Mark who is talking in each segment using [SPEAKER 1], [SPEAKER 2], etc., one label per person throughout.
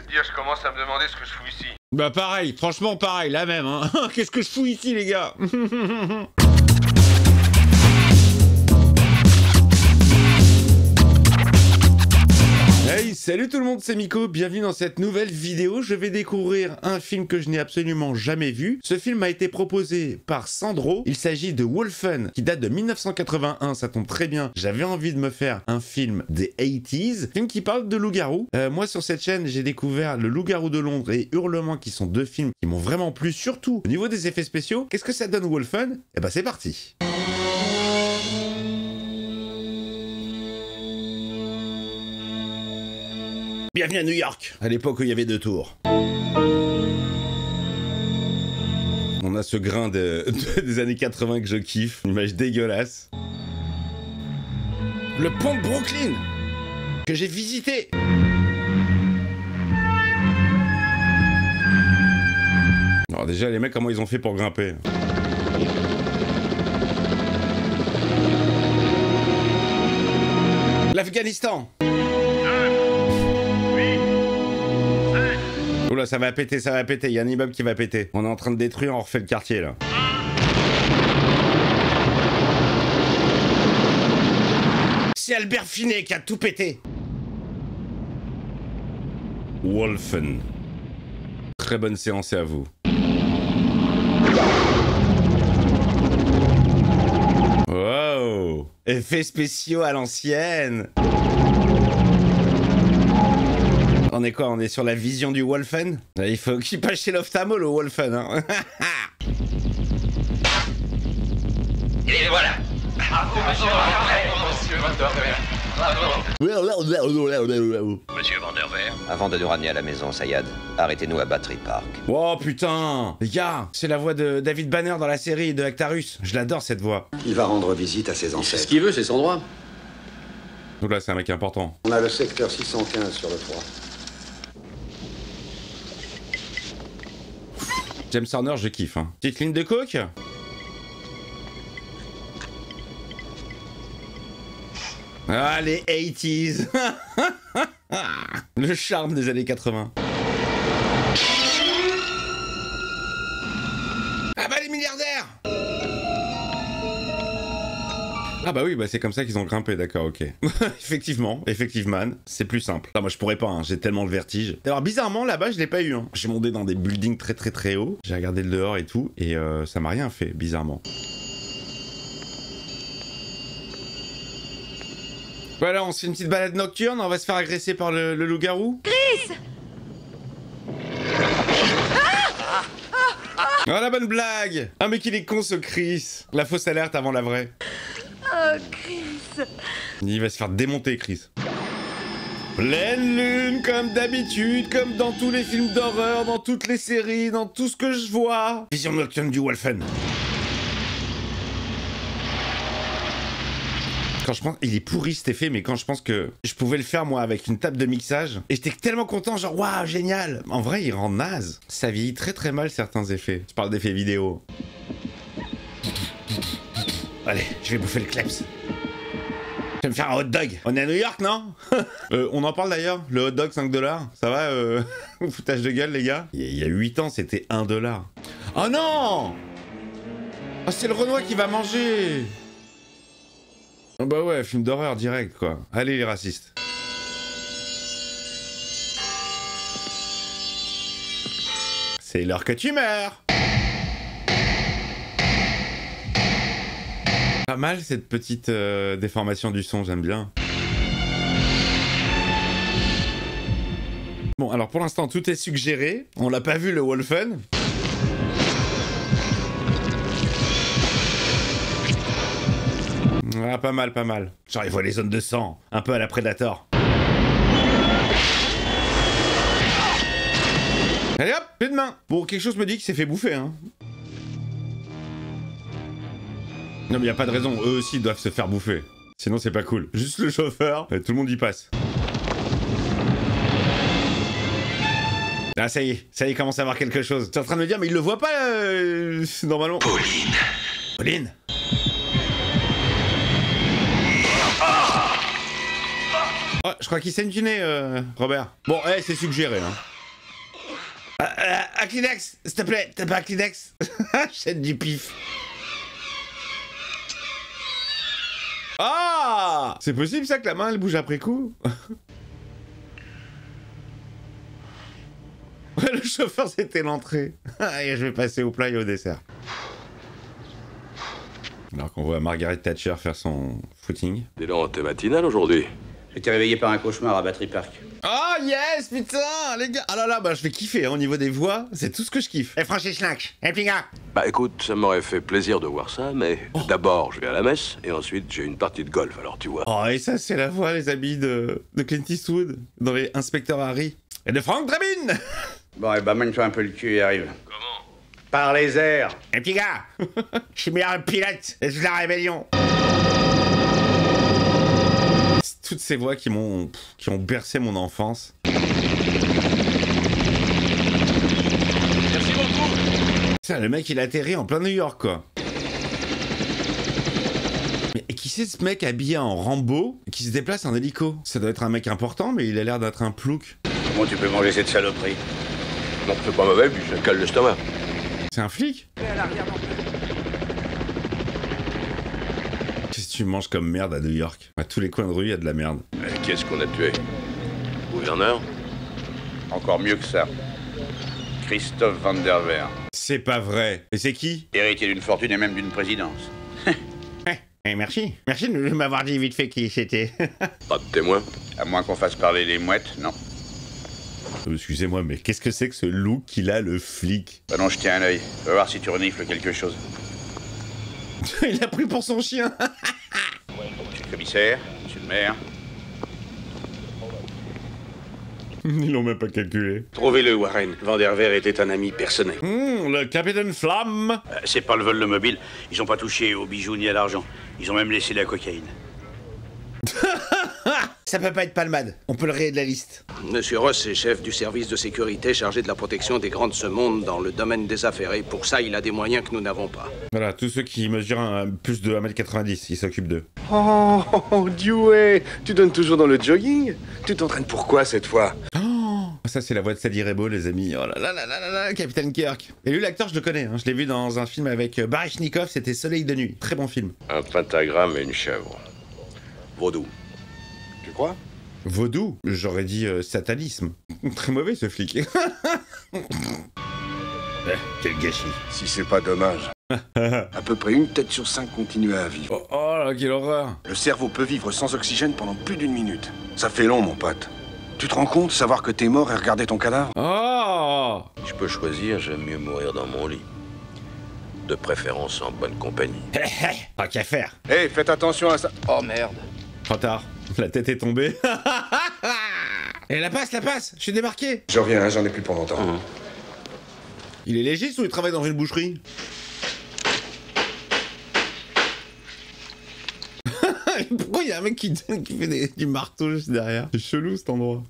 [SPEAKER 1] vais te dire, je commence à me demander ce que je fous ici.
[SPEAKER 2] Bah pareil, franchement pareil, la même, hein. Qu'est-ce que je fous ici, les gars? Hey, salut tout le monde, c'est Miko, bienvenue dans cette nouvelle vidéo. Je vais découvrir un film que je n'ai absolument jamais vu. Ce film a été proposé par Sandro. Il s'agit de Wolfen, qui date de 1981, ça tombe très bien. J'avais envie de me faire un film des 80s, film qui parle de loup-garou. Moi sur cette chaîne, j'ai découvert Le Loup-garou de Londres et Hurlement, qui sont deux films qui m'ont vraiment plu, surtout au niveau des effets spéciaux. Qu'est-ce que ça donne Wolfen? Eh ben c'est parti. Bienvenue à New York, à l'époque où il y avait deux tours. On a ce grain des années 80 que je kiffe, une image dégueulasse. Le pont de Brooklyn, que j'ai visité. Alors déjà, les mecs, comment ils ont fait pour grimper? L'Afghanistan. Oula, ça va péter, il y a un immeuble qui va péter. On est en train de détruire, on refait le quartier là. C'est Albert Finet qui a tout pété. Wolfen. Très bonne séance à vous. Wow. Effets spéciaux à l'ancienne. On est quoi? On est sur la vision du Wolfen? Il faut qu'il passe chez l'ophtalmo, le Wolfen, hein.
[SPEAKER 3] Et voilà. Bravo, monsieur Monsieur Vanderveer. Avant de nous ramener à la maison, Sayad, arrêtez-nous à Battery Park.
[SPEAKER 2] Oh putain! Les gars, c'est la voix de David Banner dans la série de Actarus. Je l'adore cette voix.
[SPEAKER 4] Il va rendre visite à ses
[SPEAKER 5] Il fait
[SPEAKER 4] ancêtres.
[SPEAKER 5] ce qu'il veut, c'est son droit.
[SPEAKER 2] Donc là, c'est un mec important.
[SPEAKER 4] On a le secteur 615 sur le 3.
[SPEAKER 2] James Horner, je kiffe, hein. Petite ligne de coke? Ah, les 80s. Le charme des années 80. Ah bah les milliardaires. Ah bah oui, bah c'est comme ça qu'ils ont grimpé, d'accord, ok. Effectivement, c'est plus simple. Ah, moi je pourrais pas, hein, j'ai tellement le vertige. Alors bizarrement là-bas je l'ai pas eu, hein. J'ai monté dans des buildings très hauts, j'ai regardé le dehors et tout, et ça m'a rien fait, bizarrement. Voilà, on se fait une petite balade nocturne, on va se faire agresser par le loup-garou. Chris! Oh la bonne blague! Ah mais qu'il est con ce Chris! La fausse alerte avant la vraie.
[SPEAKER 6] Oh, Chris.
[SPEAKER 2] Il va se faire démonter, Chris. Pleine lune, comme d'habitude, comme dans tous les films d'horreur, dans toutes les séries, dans tout ce que je vois. Vision nocturne du Wolfen. Quand je pense... Il est pourri cet effet, mais quand je pense que je pouvais le faire, moi, avec une table de mixage, et j'étais tellement content, genre, waouh, génial. En vrai, il rend naze. Ça vieillit très mal, certains effets. Je parle d'effets vidéo. Allez, je vais bouffer le kleps. Je vais me faire un hot dog. On est à New York, non? On en parle d'ailleurs, le hot dog 5 $. Ça va, foutage de gueule, les gars? Il y a 8 ans, c'était 1 $. Oh non! Oh, c'est le Renoir qui va manger! Oh bah ouais, film d'horreur direct, quoi. Allez, les racistes. C'est l'heure que tu meurs! Pas mal cette petite déformation du son, j'aime bien. Bon, alors pour l'instant, tout est suggéré. On l'a pas vu, le Wolfen. Ah, pas mal. Genre, il voit les zones de sang. Un peu à la Predator. Allez hop, plus de main. Bon, quelque chose me dit qu'il s'est fait bouffer, hein. Non mais y a pas de raison, eux aussi doivent se faire bouffer. Sinon c'est pas cool. Juste le chauffeur, et tout le monde y passe. Ah ça y est, il commence à avoir quelque chose. T'es en train de me dire, mais il le voit pas, normalement. Pauline. Oh, je crois qu'il saigne du nez, Robert. Bon, c'est suggéré, hein. Un Kleenex, s'il te plaît, t'as pas un Kleenex? Chaîne du pif. Ah! C'est possible ça que la main elle bouge après coup? Ouais, le chauffeur c'était l'entrée. Et je vais passer au plat et au dessert. Alors qu'on voit Margaret Thatcher faire son footing.
[SPEAKER 5] Dis donc, t'es matinal aujourd'hui.
[SPEAKER 7] J'ai été réveillé par un cauchemar à Battery Park.
[SPEAKER 2] Oh yes, putain, les gars. Ah là là, bah je vais kiffer hein, au niveau des voix, c'est tout ce que je kiffe. Eh Francis Schnack, eh Pinga.
[SPEAKER 5] Bah écoute, ça m'aurait fait plaisir de voir ça, mais d'abord je vais à la messe, et ensuite j'ai une partie de golf, alors tu vois.
[SPEAKER 2] Oh et ça c'est la voix, les amis de Clint Eastwood dans les Inspecteurs Harry. Et de Frank Drebin.
[SPEAKER 7] Bon, et bah mène-toi un peu le cul et arrive.
[SPEAKER 1] Comment?
[SPEAKER 7] Par les airs.
[SPEAKER 2] Eh petit gars, je suis meilleur pilote de la rébellion. Toutes ces voix qui ont bercé mon enfance.
[SPEAKER 1] Merci beaucoup.
[SPEAKER 2] Tiens, le mec il atterrit en plein New York quoi. Mais qui c'est ce mec habillé en Rambo qui se déplace en hélico? Ça doit être un mec important mais il a l'air d'être un plouc.
[SPEAKER 7] Comment tu peux manger cette saloperie?
[SPEAKER 5] Non, c'est pas mauvais, puis je cale l'estomac.
[SPEAKER 2] C'est un flic? Qu'est-ce que tu manges comme merde à New York? À tous les coins de rue, il y a de la merde.
[SPEAKER 5] Qu'est-ce qu'on a tué? Gouverneur?
[SPEAKER 7] Encore mieux que ça. Christophe Van der Veer.
[SPEAKER 2] C'est pas vrai. Et c'est qui?
[SPEAKER 7] Héritier d'une fortune et même d'une présidence.
[SPEAKER 2] Merci. Merci de m'avoir dit vite fait qui c'était.
[SPEAKER 5] Pas de témoin?
[SPEAKER 7] À moins qu'on fasse parler les mouettes, non.
[SPEAKER 2] Excusez-moi, mais qu'est-ce que c'est que ce look qu'il a, le flic?
[SPEAKER 7] Bah non, je tiens un œil. Va voir si tu renifles quelque chose.
[SPEAKER 2] Il l'a pris pour son chien.
[SPEAKER 7] Monsieur le commissaire, monsieur le maire.
[SPEAKER 2] Ils l'ont même pas calculé.
[SPEAKER 8] Trouvez-le, Warren. Van der Veer était un ami personnel.
[SPEAKER 2] Le capitaine Flamme.
[SPEAKER 7] C'est pas le vol de mobile. Ils ont pas touché aux bijoux ni à l'argent. Ils ont même laissé la cocaïne.
[SPEAKER 2] Ça peut pas être Palmade. On peut le rayer de la liste.
[SPEAKER 8] Monsieur Ross est chef du service de sécurité chargé de la protection des grands de ce monde dans le domaine des affaires. Et pour ça, il a des moyens que nous n'avons pas.
[SPEAKER 2] Voilà, tous ceux qui mesurent plus de 1m90, ils s'occupent d'eux.
[SPEAKER 9] Oh, Dewey, tu donnes toujours dans le jogging? Tu t'entraînes pourquoi cette fois?
[SPEAKER 2] Oh, ça c'est la voix de Sadie Rebo, les amis. Oh là là là là là là, Capitaine Kirk. Et lui, l'acteur, je le connais. Hein. Je l'ai vu dans un film avec Baryshnikov, c'était Soleil de nuit. Très bon film.
[SPEAKER 5] Un pentagramme et une chèvre.
[SPEAKER 8] Vaudou.
[SPEAKER 9] Tu crois?
[SPEAKER 2] Vaudou, j'aurais dit satanisme. Très mauvais ce flic. Quel gâchis.
[SPEAKER 9] Si c'est pas dommage. À peu près une tête sur 5 continue à vivre.
[SPEAKER 2] Oh là, quelle horreur.
[SPEAKER 9] Le cerveau peut vivre sans oxygène pendant plus d'une minute. Ça fait long, mon pote. Tu te rends compte, savoir que t'es mort et regarder ton cadavre?
[SPEAKER 2] Oh.
[SPEAKER 5] Je peux choisir, j'aime mieux mourir dans mon lit. De préférence en bonne compagnie.
[SPEAKER 2] Pas qu'à faire.
[SPEAKER 9] Hé, faites attention à ça.
[SPEAKER 8] Oh merde.
[SPEAKER 2] Trop tard. La tête est tombée. Et la passe, je suis débarqué.
[SPEAKER 9] Je reviens, j'en ai plus pour longtemps.
[SPEAKER 2] Il est légiste ou il travaille dans une boucherie? Pourquoi il y a un mec qui fait du marteau juste derrière? C'est chelou cet endroit.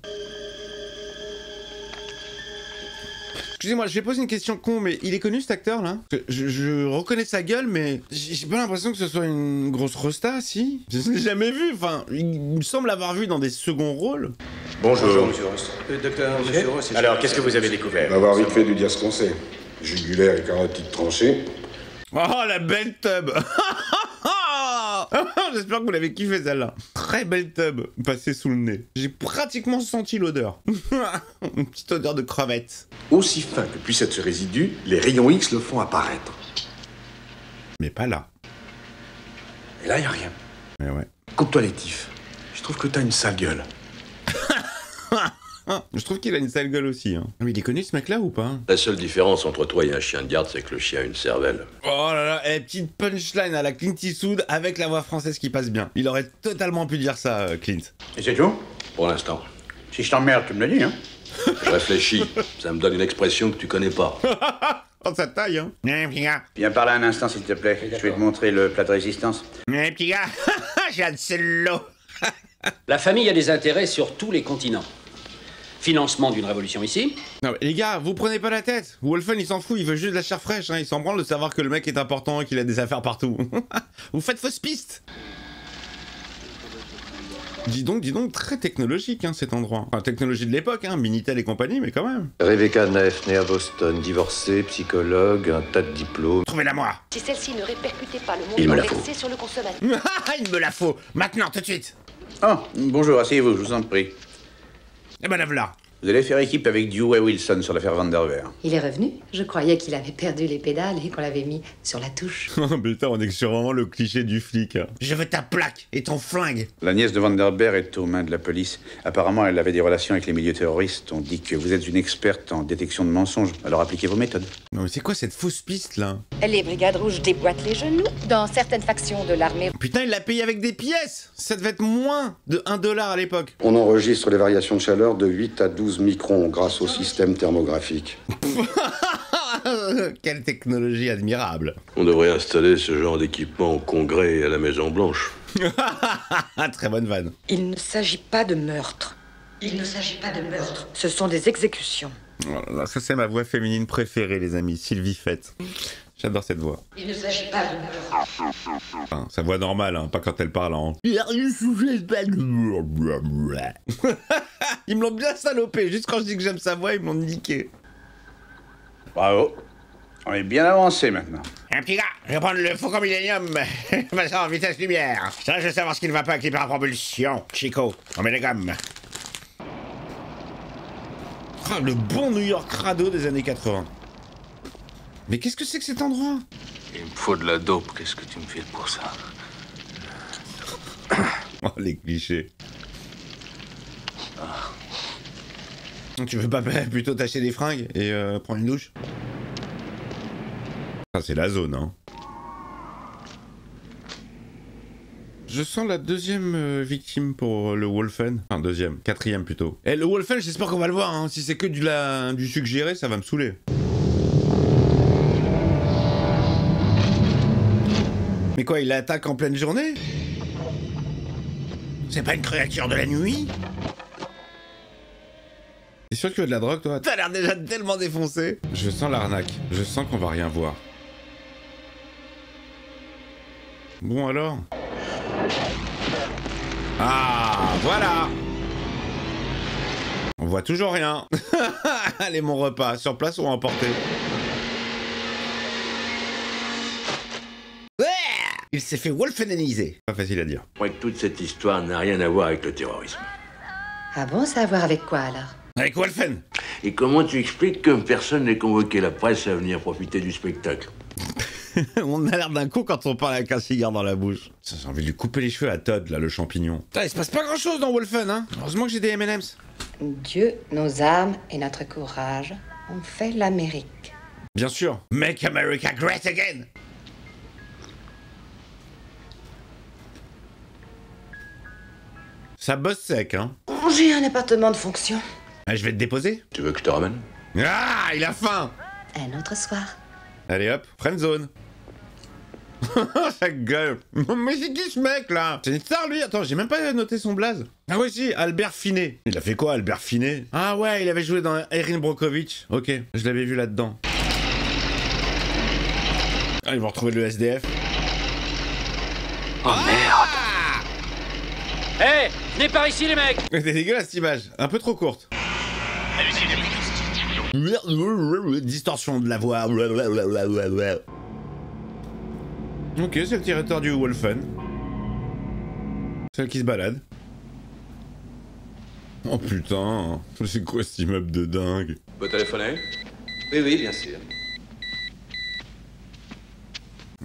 [SPEAKER 2] Excusez-moi, je vais poser une question con, mais il est connu cet acteur là? Je reconnais sa gueule, mais j'ai pas l'impression que ce soit une grosse resta, si? Je l'ai jamais vu, enfin, il me semble l'avoir vu dans des seconds rôles.
[SPEAKER 9] Bonjour.
[SPEAKER 8] Monsieur Ross. Docteur, monsieur Ross.
[SPEAKER 7] Alors, qu'est-ce que vous avez découvert?
[SPEAKER 9] On va avoir vite fait de dire ce qu'on sait. Jugulaire et carotide tranchée.
[SPEAKER 2] Oh, la belle tub. J'espère que vous l'avez kiffé celle-là. Très belle tub passée sous le nez. J'ai pratiquement senti l'odeur. Une petite odeur de crevette.
[SPEAKER 9] Aussi fin que puisse être ce résidu, les rayons X le font apparaître.
[SPEAKER 2] Mais pas là.
[SPEAKER 9] Et là, y a rien.
[SPEAKER 2] Mais ouais.
[SPEAKER 9] Coupe-toi les tifs. Je trouve que t'as une sale gueule.
[SPEAKER 2] Je trouve qu'il a une sale gueule aussi. Hein. Mais il est connu ce mec-là ou pas?
[SPEAKER 5] La seule différence entre toi et un chien de garde, c'est que le chien a une cervelle.
[SPEAKER 2] Oh là là, petite punchline à la Clint Eastwood avec la voix française qui passe bien. Il aurait totalement pu dire ça, Clint.
[SPEAKER 7] Et c'est tout?
[SPEAKER 5] Pour l'instant.
[SPEAKER 7] Si je t'emmerde, tu me le dis, hein?
[SPEAKER 5] Je réfléchis. Ça me donne une expression que tu connais pas.
[SPEAKER 2] Oh, ça taille, hein. Petit gars.
[SPEAKER 7] Viens par là un instant, s'il te plaît. Je vais te montrer le plat de résistance.
[SPEAKER 2] Petit gars. J'ai hâte de celui-là.
[SPEAKER 10] La famille a des intérêts sur tous les continents. Financement d'une révolution ici.
[SPEAKER 2] Non, mais les gars, vous prenez pas la tête. Wolfen, il s'en fout, il veut juste de la chair fraîche. Hein. Il s'en branle de savoir que le mec est important et qu'il a des affaires partout. Vous faites fausse piste. Dis donc, très technologique hein, cet endroit. Enfin, technologie de l'époque, hein, Minitel et compagnie, mais quand même.
[SPEAKER 4] Rebecca Neff, née à Boston, divorcée, psychologue, un tas de diplômes.
[SPEAKER 2] Trouvez-la moi.
[SPEAKER 6] Si celle-ci ne répercutait pas le
[SPEAKER 8] Il me
[SPEAKER 6] montant
[SPEAKER 8] la faut.
[SPEAKER 6] versé sur le consommateur.
[SPEAKER 2] Il me la faut. Maintenant, tout de suite.
[SPEAKER 7] Oh, bonjour, asseyez-vous, je vous en prie.
[SPEAKER 2] Eh ben la voilà.
[SPEAKER 7] Vous allez faire équipe avec Dewey Wilson sur l'affaire Van der Veer.
[SPEAKER 11] Il est revenu. Je croyais qu'il avait perdu les pédales et qu'on l'avait mis sur la touche.
[SPEAKER 2] Oh putain, on est sur vraiment le cliché du flic. Hein. Je veux ta plaque et ton flingue.
[SPEAKER 7] La nièce de Van der Veer est aux mains de la police. Apparemment, elle avait des relations avec les milieux terroristes. On dit que vous êtes une experte en détection de mensonges. Alors appliquez vos méthodes.
[SPEAKER 2] Non mais c'est quoi cette fausse piste là?
[SPEAKER 6] Les brigades rouges déboîtent les genoux. Dans certaines factions de l'armée.
[SPEAKER 2] Putain, il l'a payé avec des pièces. Ça devait être moins de 1 $ à l'époque.
[SPEAKER 4] On enregistre les variations de chaleur de 8 à 12 microns grâce au système thermographique.
[SPEAKER 2] Quelle technologie admirable.
[SPEAKER 5] On devrait installer ce genre d'équipement au Congrès et à la Maison-Blanche.
[SPEAKER 2] Très bonne vanne.
[SPEAKER 6] Il ne s'agit pas de meurtre. Il ne s'agit pas de meurtre. Ce sont des exécutions.
[SPEAKER 2] Voilà, ça c'est ma voix féminine préférée les amis, Sylvie Fett. J'adore cette voix.
[SPEAKER 6] Il ne s'agit pas de meurtre.
[SPEAKER 2] Enfin, sa voix normale, hein, pas quand elle parle en... Ils me l'ont bien salopé, juste quand je dis que j'aime sa voix, ils me l'ont niqué.
[SPEAKER 7] Bravo. On est bien avancé maintenant.
[SPEAKER 2] Un petit gars, je vais prendre le Faucon Millenium, passant en vitesse lumière. Ça, je veux savoir ce qui ne va pas avec l'hyperpropulsion. Chico, on met les gommes. Ah, le bon New York radeau des années 80. Mais qu'est-ce que c'est que cet endroit?
[SPEAKER 5] Il me faut de la dope, qu'est-ce que tu me files pour ça?
[SPEAKER 2] Oh, les clichés. Tu veux pas plutôt t'acheter des fringues et prendre une douche? Ça, c'est la zone, hein. Je sens la deuxième victime pour le Wolfen. Enfin, quatrième plutôt. Et le Wolfen, j'espère qu'on va le voir, hein. Si c'est que du suggéré, ça va me saouler. Mais quoi, il l'attaque en pleine journée? C'est pas une créature de la nuit? T'es sûr que tu as de la drogue, toi? T'as l'air déjà tellement défoncé. Je sens l'arnaque. Je sens qu'on va rien voir. Bon alors. Ah, voilà. On voit toujours rien. Allez, mon repas. Sur place ou emporté? Il s'est fait wolfeniser. Pas facile à dire.
[SPEAKER 5] Je crois que toute cette histoire n'a rien à voir avec le terrorisme.
[SPEAKER 11] Ah bon, ça a à voir avec quoi alors?
[SPEAKER 2] Avec Wolfen.
[SPEAKER 5] Et comment tu expliques que personne n'ait convoqué la presse à venir profiter du spectacle?
[SPEAKER 2] On a l'air d'un con quand on parle avec un cigare dans la bouche. J'ai envie de lui couper les cheveux à Todd, là, le champignon. Putain, il se passe pas grand chose dans Wolfen, hein. Heureusement que j'ai des M&M's.
[SPEAKER 11] Dieu, nos âmes et notre courage ont fait l'Amérique.
[SPEAKER 2] Bien sûr. Make America Great Again. Ça bosse sec, hein.
[SPEAKER 11] J'ai un appartement de fonction.
[SPEAKER 2] Ah, je vais te déposer.
[SPEAKER 5] Tu veux que je te ramène?
[SPEAKER 2] Ah, il a faim.
[SPEAKER 11] Un autre soir.
[SPEAKER 2] Allez hop, friendzone. Sa gueule. Mais c'est qui ce mec là? C'est une star lui? Attends, j'ai même pas noté son blaze. Ah oui si, Albert Finet. Il a fait quoi Albert Finet? Ah ouais, il avait joué dans Erin Brockovich. Ok, je l'avais vu là-dedans. Ah, ils vont retrouver le SDF.
[SPEAKER 10] Oh merde! Hé, hey, venez par ici les mecs!
[SPEAKER 2] C'est dégueulasse cette image, un peu trop courte. Distorsion de la voix. Ok, c'est le territoire du Wolfen. Celle qui se balade. Oh putain, c'est quoi cet immeuble de dingue?
[SPEAKER 5] Vous téléphoner?
[SPEAKER 3] Oui, bien sûr.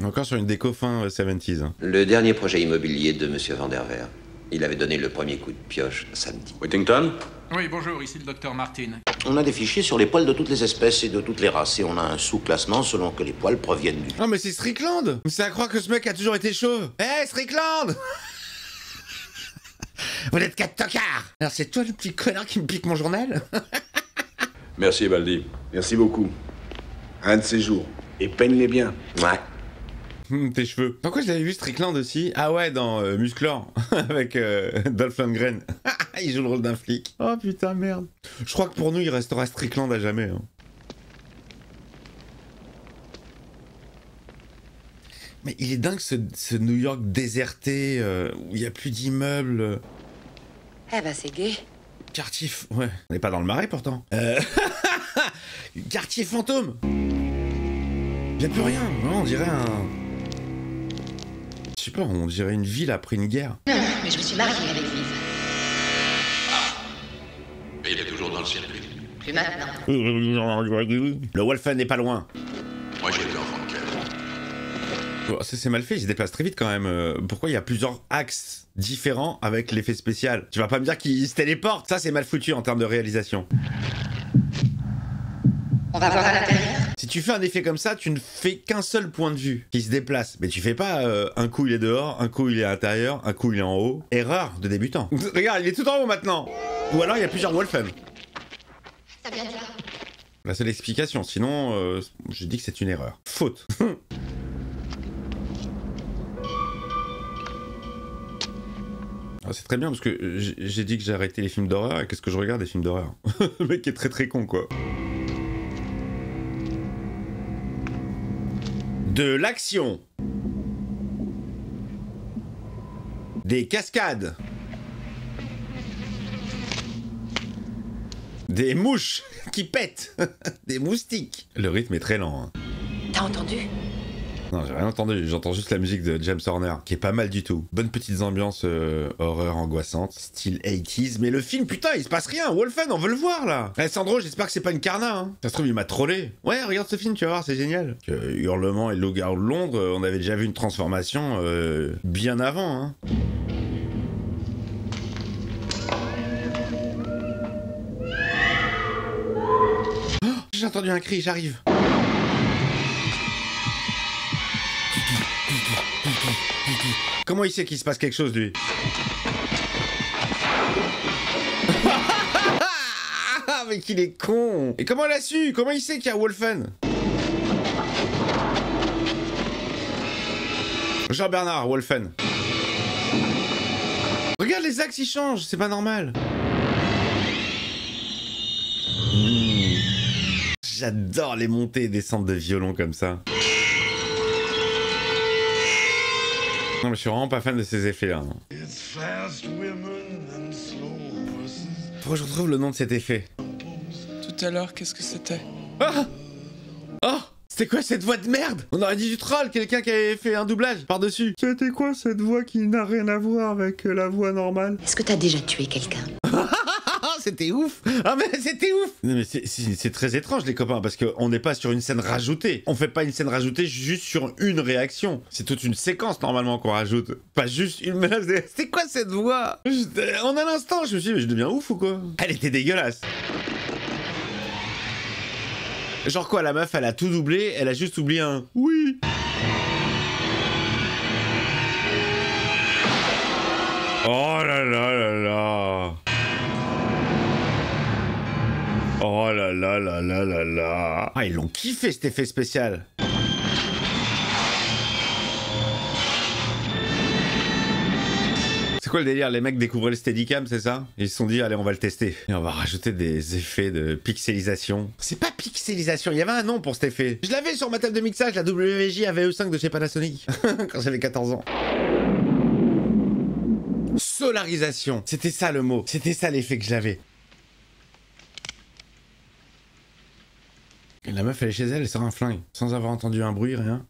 [SPEAKER 2] Encore sur une déco fin 70s. Hein.
[SPEAKER 3] Le dernier projet immobilier de Monsieur Van der Veer. Il avait donné le premier coup de pioche samedi.
[SPEAKER 5] Whittington?
[SPEAKER 1] Oui, bonjour, ici le docteur Martin.
[SPEAKER 8] On a des fichiers sur les poils de toutes les espèces et de toutes les races, et on a un sous-classement selon que les poils proviennent du...
[SPEAKER 2] Oh mais c'est Strickland! C'est à croire que ce mec a toujours été chauve! Hé, hey, Strickland! Vous n'êtes qu'à tocard! Alors c'est toi le petit connard qui me pique mon journal?
[SPEAKER 5] Merci, Baldi.
[SPEAKER 9] Merci beaucoup. Un de ces jours. Et peigne-les bien.
[SPEAKER 3] Ouais.
[SPEAKER 2] Tes cheveux. Pourquoi je l'avais vu Strickland aussi? Ah ouais, dans Musclor, avec Dolph Lundgren. Il joue le rôle d'un flic. Oh putain, merde. Je crois que pour nous, il restera Strickland à jamais. Hein. Mais il est dingue ce New York déserté, où il n'y a plus d'immeubles.
[SPEAKER 11] Eh ben, c'est gay.
[SPEAKER 2] Quartier... Ouais, on n'est pas dans le marais, pourtant. Quartier fantôme. Y'a plus rien. Non, on dirait un... Je sais pas, on dirait une ville après une guerre.
[SPEAKER 6] Non, mais je me suis mariée avec Vive.
[SPEAKER 5] Mais il est toujours dans le circuit.
[SPEAKER 6] Plus maintenant.
[SPEAKER 2] Le Wolfen n'est pas loin.
[SPEAKER 5] Moi, j'ai été enfant de cœur.
[SPEAKER 2] Oh, ça c'est mal fait, il se déplace très vite quand même. Pourquoi il y a plusieurs axes différents avec l'effet spécial? Tu vas pas me dire qu'il se téléporte? Ça c'est mal foutu en termes de réalisation.
[SPEAKER 6] On va voir à l'intérieur.
[SPEAKER 2] Si tu fais un effet comme ça, tu ne fais qu'un seul point de vue qui se déplace. Mais tu fais pas un coup il est dehors, un coup il est à l'intérieur, un coup il est en haut. Erreur de débutant. Regarde, il est tout en haut maintenant. Ou alors il y a plusieurs Wolfen.
[SPEAKER 6] Ça vient de là.
[SPEAKER 2] La seule explication, sinon je dis que c'est une erreur. Faute. Ah, c'est très bien parce que j'ai dit que j'ai arrêté les films d'horreur et qu'est-ce que je regarde des films d'horreur. Le mec est très très con quoi. De l'action. Des cascades. Des mouches qui pètent. Des moustiques. Le rythme est très lent. Hein.
[SPEAKER 6] T'as entendu?
[SPEAKER 2] Non, j'ai rien entendu, j'entends juste la musique de James Horner, qui est pas mal du tout. Bonne petite ambiance horreur angoissante, style 80s, mais le film, putain, il se passe rien, Wolfen, on veut le voir, là. Eh, Sandro, j'espère que c'est pas une carna, hein. Ça se trouve, il m'a trollé. Ouais, regarde ce film, tu vas voir, c'est génial. Hurlement et le loup-garou de Londres, on avait déjà vu une transformation bien avant, hein. Oh, j'ai entendu un cri, j'arrive. Comment il sait qu'il se passe quelque chose, lui? Mais qu'il est con! Et comment elle a su? Comment il sait qu'il y a Wolfen? Jean-Bernard, Wolfen. Regarde les axes, ils changent, c'est pas normal. J'adore les montées et descentes de violon comme ça. Non mais je suis vraiment pas fan de ces effets là. Faut que je retrouve le nom de cet effet.
[SPEAKER 12] Tout à l'heure, qu'est-ce que c'était?
[SPEAKER 2] Ah! Oh! C'était quoi cette voix de merde? On aurait dit du troll, quelqu'un qui avait fait un doublage par-dessus. C'était quoi cette voix qui n'a rien à voir avec la voix normale?
[SPEAKER 6] Est-ce que t'as déjà tué quelqu'un?
[SPEAKER 2] C'était ouf! Ah mais c'était ouf! Non mais c'est très étrange les copains, parce qu'on n'est pas sur une scène rajoutée. On fait pas une scène rajoutée juste sur une réaction. C'est toute une séquence normalement qu'on rajoute. Pas juste une menace. C'était quoi cette voix? En un instant, je me suis dit, mais je deviens ouf ou quoi? Elle était dégueulasse. Genre quoi, la meuf, elle a tout doublé, elle a juste oublié un oui. Oh là là là là. Oh là là là là là là. Ah, ils l'ont kiffé cet effet spécial. C'est quoi le délire? Les mecs découvraient le Steadicam, c'est ça? Ils se sont dit, allez, on va le tester. Et on va rajouter des effets de pixelisation. C'est pas pixelisation, il y avait un nom pour cet effet. Je l'avais sur ma table de mixage, la WVJ AVE5 de chez Panasonic. Quand j'avais 14 ans. Solarisation. C'était ça le mot. C'était ça l'effet que j'avais. La meuf, elle est chez elle, elle sort un flingue. Sans avoir entendu un bruit, rien.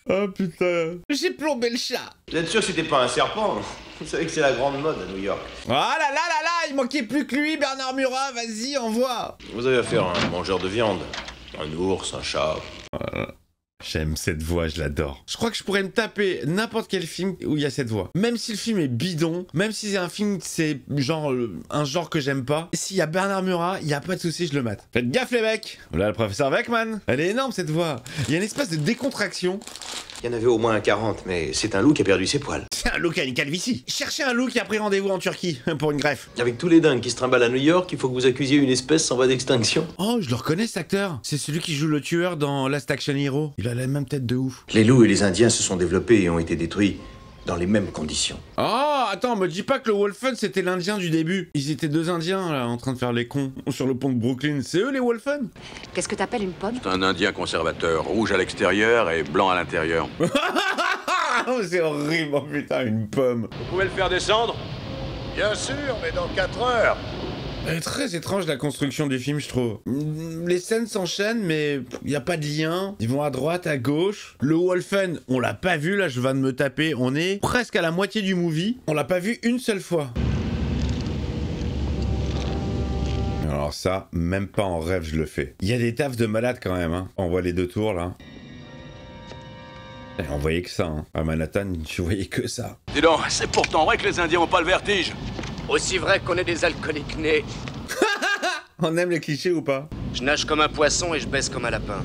[SPEAKER 2] Oh putain. J'ai plombé le chat.
[SPEAKER 13] Vous êtes sûr que c'était pas un serpent? Vous savez que c'est la grande mode à New York.
[SPEAKER 2] Oh là là là là, il manquait plus que lui, Bernard Murat, vas-y, envoie.
[SPEAKER 13] Vous avez affaire à un mangeur de viande. Un ours, un chat.
[SPEAKER 2] J'aime cette voix, je l'adore. Je crois que je pourrais me taper n'importe quel film où il y a cette voix. Même si le film est bidon, même si c'est un film, c'est genre un genre que j'aime pas, s'il y a Bernard Murat, il y a pas de souci, je le mate. Faites gaffe les mecs. Voilà le professeur Beckman. Elle est énorme cette voix. Il y a une espèce de décontraction.
[SPEAKER 13] Il y en avait au moins un 40, mais c'est un loup qui a perdu ses poils.
[SPEAKER 2] C'est un loup qui a une calvitie. Cherchez un loup qui a pris rendez-vous en Turquie pour une greffe.
[SPEAKER 13] Avec tous les dingues qui se trimballent à New York, il faut que vous accusiez une espèce en voie d'extinction.
[SPEAKER 2] Oh, je le reconnais cet acteur. C'est celui qui joue le tueur dans Last Action Hero. Il a la même tête de ouf.
[SPEAKER 13] Les loups et les Indiens se sont développés et ont été détruits dans les mêmes conditions.
[SPEAKER 2] Oh, attends, me dis pas que le Wolfen c'était l'Indien du début. Ils étaient deux Indiens là, en train de faire les cons sur le pont de Brooklyn. C'est eux les Wolfen?
[SPEAKER 11] Qu'est-ce que t'appelles une pomme?
[SPEAKER 5] C'est un Indien conservateur, rouge à l'extérieur et blanc à l'intérieur.
[SPEAKER 2] C'est horrible, oh putain, une pomme.
[SPEAKER 8] Vous pouvez le faire descendre?
[SPEAKER 9] Bien sûr, mais dans 4 heures.
[SPEAKER 2] Elle est très étrange la construction du film, je trouve. Les scènes s'enchaînent, mais il n'y a pas de lien. Ils vont à droite, à gauche. Le Wolfen, on l'a pas vu, là, je viens de me taper. On est presque à la moitié du movie. On l'a pas vu une seule fois. Alors ça, même pas en rêve, je le fais. Il y a des tafs de malades quand même, hein. On voit les 2 tours, là. Et on voyait que ça, hein. À Manhattan, je voyais que ça.
[SPEAKER 8] Dis donc, c'est pourtant vrai que les Indiens ont pas le vertige.
[SPEAKER 14] Aussi vrai qu'on est des alcooliques nés.
[SPEAKER 2] On aime les clichés ou pas?
[SPEAKER 14] Je nage comme un poisson et je baisse comme un lapin.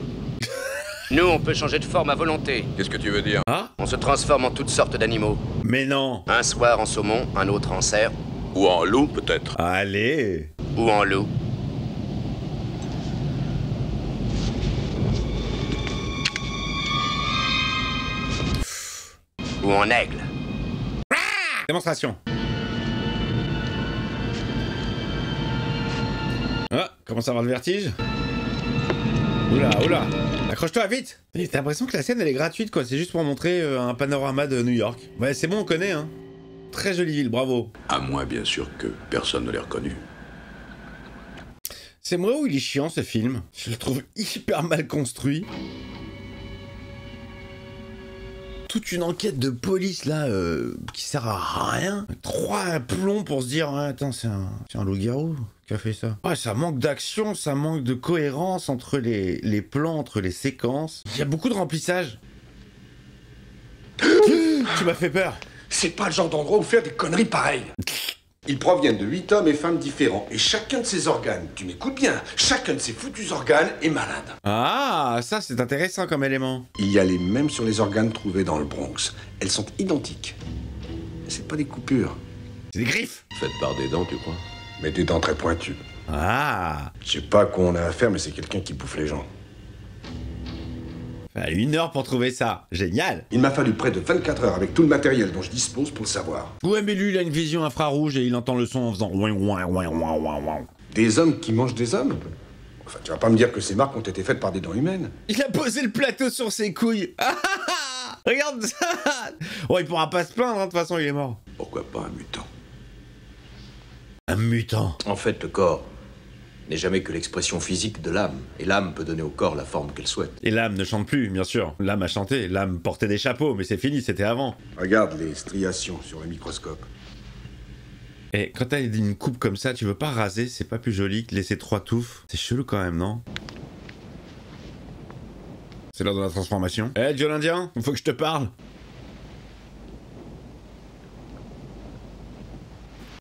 [SPEAKER 14] Nous, on peut changer de forme à volonté.
[SPEAKER 5] Qu'est-ce que tu veux dire?
[SPEAKER 2] Ah?
[SPEAKER 14] On se transforme en toutes sortes d'animaux.
[SPEAKER 2] Mais non.
[SPEAKER 14] Un soir en saumon, un autre en cerf.
[SPEAKER 5] Ou en loup, peut-être.
[SPEAKER 2] Allez.
[SPEAKER 14] Ou en loup. Ou en aigle.
[SPEAKER 2] Démonstration. Ah, commence à avoir le vertige. Oula, oula. Accroche-toi, vite. Et t'as l'impression que la scène, elle est gratuite, quoi. C'est juste pour montrer un panorama de New York. Ouais, c'est bon, on connaît, hein. Très jolie ville, bravo.
[SPEAKER 5] À moins, bien sûr, que personne ne l'ait reconnu.
[SPEAKER 2] C'est moi où il est chiant, ce film. Je le trouve hyper mal construit. Toute une enquête de police, là, qui sert à rien. 3 plombs pour se dire, ah, attends, c'est un loup-garou qui a fait ça. Ouais, ça manque d'action, ça manque de cohérence entre les plans, entre les séquences. Il y a beaucoup de remplissage. Tu m'as fait peur.
[SPEAKER 9] C'est pas le genre d'endroit où faire des conneries pareilles. Ils proviennent de 8 hommes et femmes différents, et chacun de ces organes, tu m'écoutes bien, chacun de ces foutus organes est malade.
[SPEAKER 2] Ah, ça c'est intéressant comme élément.
[SPEAKER 9] Il y a les mêmes sur les organes trouvés dans le Bronx. Elles sont identiques. C'est pas des coupures.
[SPEAKER 2] C'est des griffes.
[SPEAKER 5] Faites par des dents, tu crois?
[SPEAKER 9] Mais des dents très pointues.
[SPEAKER 2] Ah.
[SPEAKER 9] Je sais pas à quoi on a affaire, mais c'est quelqu'un qui bouffe les gens.
[SPEAKER 2] 1 heure pour trouver ça. Génial.
[SPEAKER 9] Il m'a fallu près de 24 heures avec tout le matériel dont je dispose pour le savoir.
[SPEAKER 2] Ouais, mais lui, il a une vision infrarouge et il entend le son en faisant ouin ouin ouin ouin ouin ouin.
[SPEAKER 9] Des hommes qui mangent des hommes? Enfin, tu vas pas me dire que ces marques ont été faites par des dents humaines.
[SPEAKER 2] Il a posé le plateau sur ses couilles. Regarde ça. Oh, il pourra pas se plaindre, hein, de toute façon, il est mort.
[SPEAKER 5] Pourquoi pas un mutant?
[SPEAKER 2] Un mutant.
[SPEAKER 13] En fait, le corps n'est jamais que l'expression physique de l'âme, et l'âme peut donner au corps la forme qu'elle souhaite.
[SPEAKER 2] Et l'âme ne chante plus, bien sûr. L'âme a chanté, l'âme portait des chapeaux, mais c'est fini, c'était avant.
[SPEAKER 9] Regarde les striations sur le microscope.
[SPEAKER 2] Et quand t'as une coupe comme ça, tu veux pas raser, c'est pas plus joli que laisser 3 touffes. C'est chelou quand même, non? C'est l'heure de la transformation. Eh, Joe l'Indien, il faut que je te parle.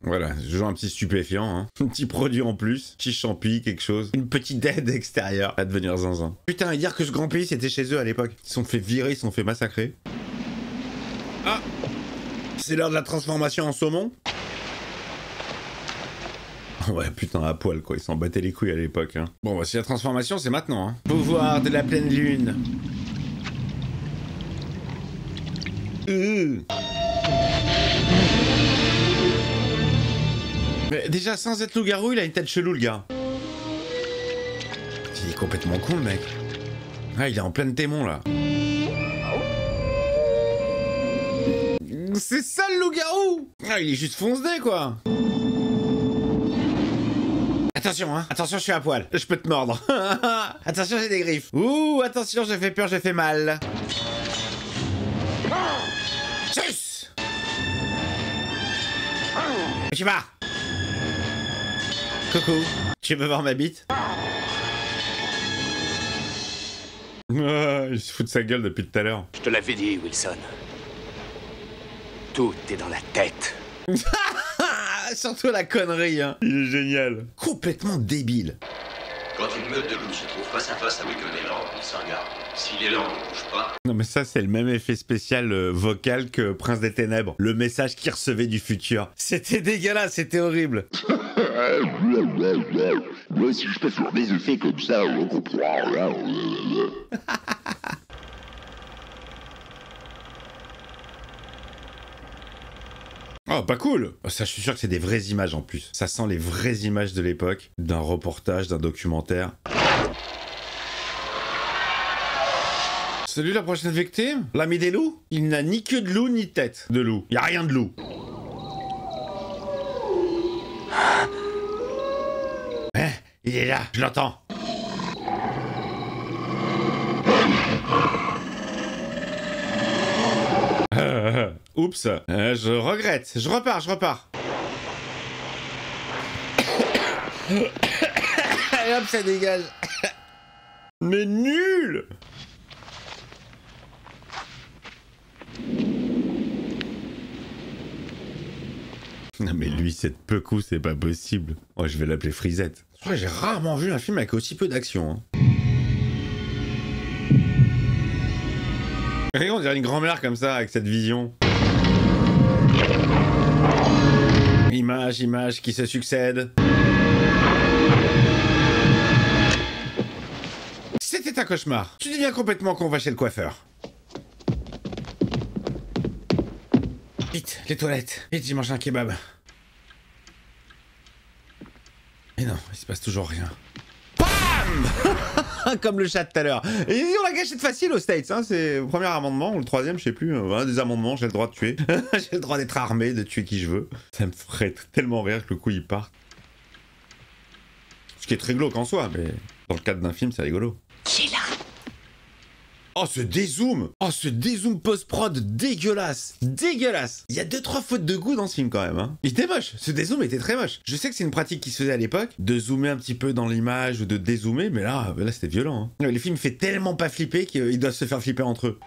[SPEAKER 2] Voilà, je joue un petit stupéfiant, hein. Un petit produit en plus, petit champi, quelque chose. Une petite aide extérieure à devenir zinzin. Putain, et dire que ce grand pays c'était chez eux à l'époque. Ils se sont fait virer, ils se sont fait massacrer. Ah! C'est l'heure de la transformation en saumon. Ouais, putain, à poil quoi, ils s'en battaient les couilles à l'époque, hein. Bon, bah si la transformation c'est maintenant, hein. Pouvoir de la pleine lune. Mais déjà, sans être loup-garou, il a une tête chelou, le gars. Il est complètement con, le mec. Ah, il est en pleine témon, là. C'est ça, le loup-garou! Ah, il est juste fonce-dé, quoi. Attention, hein. Attention, je suis à poil. Je peux te mordre. Attention, j'ai des griffes. Ouh, attention, j'ai fait peur, j'ai fait mal. Sus! Où tu vas? Coucou, tu veux voir ma bite? Il se fout de sa gueule depuis tout à l'heure.
[SPEAKER 14] Je te l'avais dit, Wilson. Tout est dans la tête.
[SPEAKER 2] Surtout la connerie, hein. Il est génial. Complètement débile.
[SPEAKER 15] Quand une meute de loups se trouve face à face avec un élan, ils se regardent. Si l'élan ne bouge pas...
[SPEAKER 2] Non mais ça c'est le même effet spécial vocal que Prince des Ténèbres. Le message qu'il recevait du futur. C'était dégueulasse, c'était horrible.
[SPEAKER 16] Moi si je peux faire des effets comme ça, on comprend.
[SPEAKER 2] Oh, pas cool. Ça, je suis sûr que c'est des vraies images en plus. Ça sent les vraies images de l'époque, d'un reportage, d'un documentaire. Celui de la prochaine victime? L'ami des loups? Il n'a ni queue de loup, ni tête de loup. Y a rien de loup. Hein? Il est là, je l'entends. Oups, je regrette. Je repars. Et hop, ça dégage. Mais nul! Non mais lui, cette pecou, c'est pas possible. Oh, je vais l'appeler Frisette. J'ai rarement vu un film avec aussi peu d'action. Hein. Regarde, on dirait une grand-mère comme ça, avec cette vision. Images qui se succèdent. C'était un cauchemar. Tu deviens complètement con, va chez le coiffeur. Vite, les toilettes. Vite, j'ai mangé un kebab. Et non, il se passe toujours rien. Bam. Comme le chat de tout à l'heure. Et on l'a gâché de facile aux States, hein. C'est le premier amendement, ou le troisième, je sais plus. Un des amendements, j'ai le droit de tuer. J'ai le droit d'être armé, de tuer qui je veux. Ça me ferait tellement rire que le coup il parte. Ce qui est très glauque en soi, mais dans le cadre d'un film, c'est rigolo.
[SPEAKER 6] Qui est là?
[SPEAKER 2] Oh, ce dézoom! Oh, ce dézoom post-prod dégueulasse! Dégueulasse! Il y a 2-3 fautes de goût dans ce film quand même, hein. Il était moche, ce dézoom était très moche. Je sais que c'est une pratique qui se faisait à l'époque, de zoomer un petit peu dans l'image ou de dézoomer, mais là c'était violent, hein. Les films fait tellement pas flipper qu'ils doivent se faire flipper entre eux.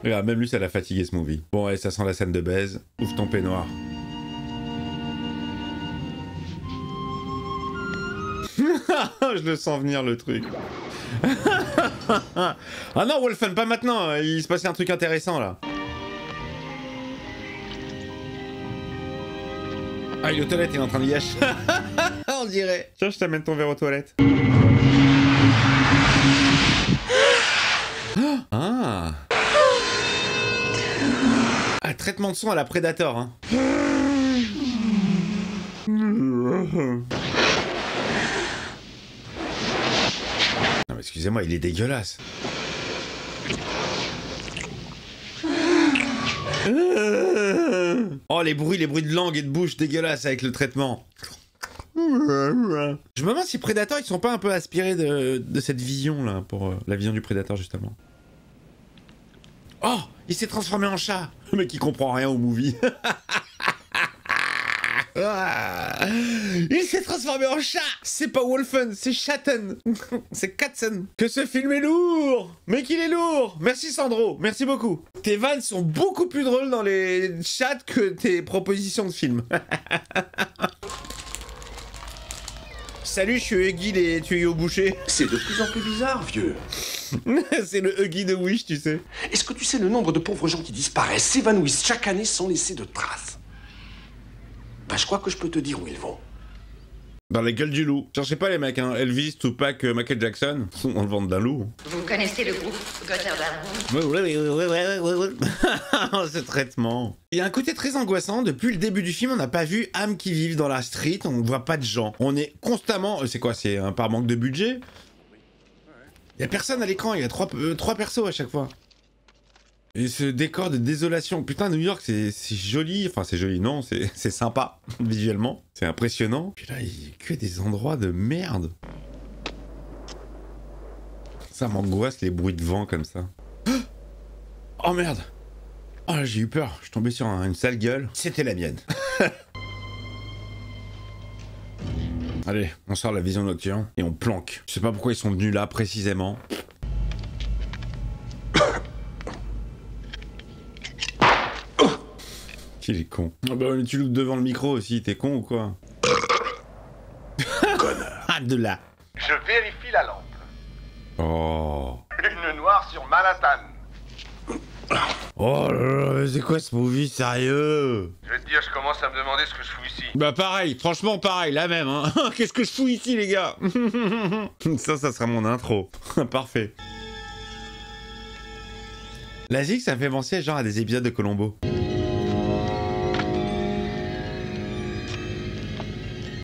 [SPEAKER 2] Regarde, même lui ça l'a fatigué ce movie. Bon, allez, ça sent la scène de baise. Ouvre ton peignoir. Je le sens venir le truc. Ah non, Wolfen, pas maintenant. Il se passait un truc intéressant là. Ah, il est aux toilettes, il est en train de yèche. On dirait. Tiens, je t'amène ton verre aux toilettes. Ah. Ah, traitement de son à la Predator, hein. Non mais excusez-moi, il est dégueulasse. Oh les bruits de langue et de bouche dégueulasses avec le traitement. Je me demande si Predator ils sont pas un peu aspirés de cette vision là, pour la vision du Predator justement. Oh, il s'est transformé en chat. Le mec il comprend rien au movie. Il s'est transformé en chat. C'est pas Wolfen, c'est Chatten. C'est Katzen. Que ce film est lourd. Mais qu'il est lourd. Merci Sandro, merci beaucoup. Tes vannes sont beaucoup plus drôles dans les chats que tes propositions de films. Salut, je suis Huggy des tuyaux bouchés.
[SPEAKER 9] C'est de plus en plus bizarre, vieux.
[SPEAKER 2] C'est le Huggy de Wish, tu sais.
[SPEAKER 9] Est-ce que tu sais le nombre de pauvres gens qui disparaissent, s'évanouissent chaque année sans laisser de traces? Bah, je crois que je peux te dire où ils vont.
[SPEAKER 2] Dans la gueule du loup. Cherchez pas les mecs, hein. Elvis, Tupac, Michael Jackson sont dans le ventre d'un loup.
[SPEAKER 6] Vous connaissez le groupe Gotterdam?
[SPEAKER 2] Ce traitement. Il y a un côté très angoissant. Depuis le début du film, on n'a pas vu âmes qui vivent dans la street. On ne voit pas de gens. On est constamment... C'est quoi? C'est un par manque de budget? Il y a personne à l'écran. Il y a trois persos à chaque fois. Et ce décor de désolation, putain, New York, c'est joli, enfin c'est joli, non, c'est sympa, visuellement, c'est impressionnant. Puis là, il y a que des endroits de merde. Ça m'angoisse, les bruits de vent comme ça. Oh merde. Oh là, j'ai eu peur, je suis tombé sur une sale gueule. C'était la mienne. Allez, on sort la vision nocturne et on planque. Je sais pas pourquoi ils sont venus là, précisément. Il est con. Ah bah tu loupes devant le micro aussi, t'es con ou quoi? Connard. Ah de là.
[SPEAKER 17] Je vérifie la lampe.
[SPEAKER 2] Oh.
[SPEAKER 17] Une noire sur Manhattan.
[SPEAKER 2] Oh là là, c'est quoi ce movie, sérieux?
[SPEAKER 17] Je vais te dire, je commence à me demander ce que je fous ici.
[SPEAKER 2] Bah pareil, franchement pareil, la même, hein. Qu'est-ce que je fous ici les gars? Ça sera mon intro. Parfait. La zig, ça me fait penser genre à des épisodes de Columbo.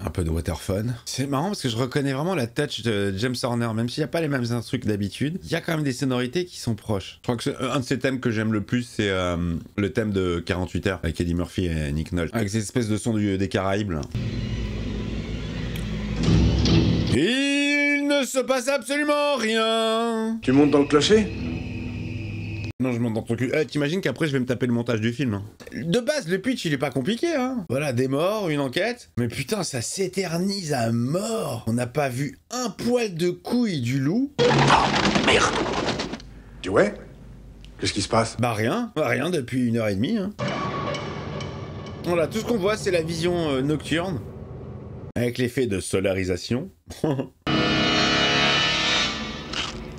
[SPEAKER 2] Un peu de waterphone. C'est marrant parce que je reconnais vraiment la touch de James Horner, même s'il n'y a pas les mêmes trucs d'habitude. Il y a quand même des sonorités qui sont proches. Je crois que un de ces thèmes que j'aime le plus, c'est le thème de 48 heures avec Eddie Murphy et Nick Nolte. Avec ces espèces de sons des Caraïbes, là. Il ne se passe absolument rien.
[SPEAKER 9] Tu montes dans le clocher?
[SPEAKER 2] Non, je monte dans ton cul. T'imagines qu'après je vais me taper le montage du film. Hein. De base, le pitch il est pas compliqué, hein. Voilà, des morts, une enquête. Mais putain, ça s'éternise à mort. On n'a pas vu un poil de couille du loup.
[SPEAKER 9] Oh, merde. Tu ouais? Qu'est-ce qui se passe?
[SPEAKER 2] Bah rien depuis 1h30. Hein. Voilà, tout ce qu'on voit c'est la vision nocturne. Avec l'effet de solarisation.